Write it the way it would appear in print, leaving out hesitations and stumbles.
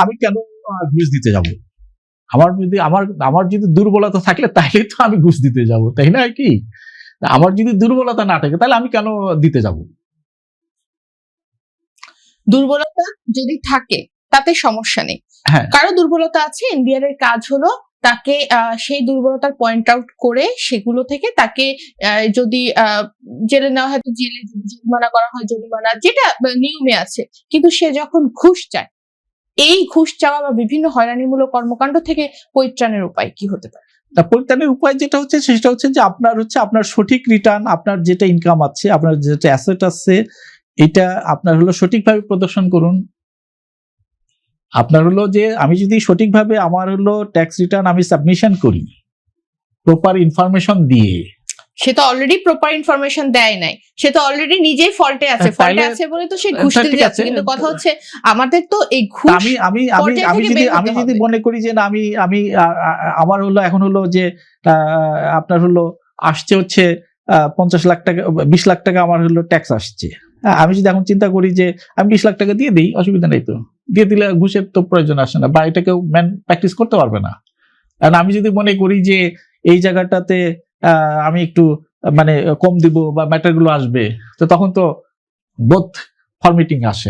আমি কেন ঘুষ দিতে যাব? আমার যদি দুর্বলতা থাকলে তাহলে তো আমি ঘুষ দিতে যাব, তাই না? কি আমার যদি দুর্বলতা না থাকে তাহলে আমি কেন দিতে যাব? দুর্বলতা যদি থাকে তাতে সমস্যা নেই। হ্যাঁ, কারো দুর্বলতা আছে, এনবিআর এর কাজ হলো তাকে সেই দুর্বলতার পয়েন্ট আউট করে সেগুলো থেকে তাকে যদি জেলে নেওয়া হয় তো জেলে, যদি জরিমানা করা হয় জরিমানা, যেটা নিয়মে আছে। কিন্তু সে যখন ঘুষ চায়, এই ঘুষ চাওয়া বা বিভিন্ন হয়রানিমূলক কর্মকাণ্ড থেকে পরিত্রাণের উপায় কি হতে পারে? তা পরিত্রাণের উপায় যেটা হচ্ছে সেটা হচ্ছে যে আপনার সঠিক রিটার্ন, আপনার যেটা ইনকাম আছে, আপনার যেটা অ্যাসেট আছে, এটা আপনার হলো সঠিকভাবে প্রদর্শন করুন। আপনার হলো যে আমি যদি সঠিকভাবে আমার হলো ট্যাক্স রিটার্ন আমি সাবমিশন করি প্রপার ইনফরমেশন দিয়ে, সে তো অলরেডি প্রপার ইনফরমেশন দেয় নাই, সে তো অলরেডি নিজেই ফল্টে আছে, ফল্টে আছে বলে তো সে ঘুষ দিতে যাচ্ছে। কিন্তু কথা হচ্ছে আমাদের তো এই ঘুষ আমি যদি মনে করি যে না আমি আমার হলো এখন হলো যে আপনার হলো আসছে হচ্ছে 50 লাখ টাকা 20 লাখ টাকা আমার হলো ট্যাক্স আসছে, আমি যদি এখন চিন্তা করি যে আমি 20 লাখ টাকা দিয়ে দিই, অসুবিধা নেই তো, দিয়ে দিলে ঘুষের তো প্রয়োজন আসে না, বা এটা কেউ প্র্যাকটিস করতে পারবে না। কারণ আমি যদি মনে করি যে এই জায়গাটাতে আমি একটু মানে কম দিব বা ম্যাটার গুলো আসবে, তো তখন তো বোথ ফরম্যাটিং আসে।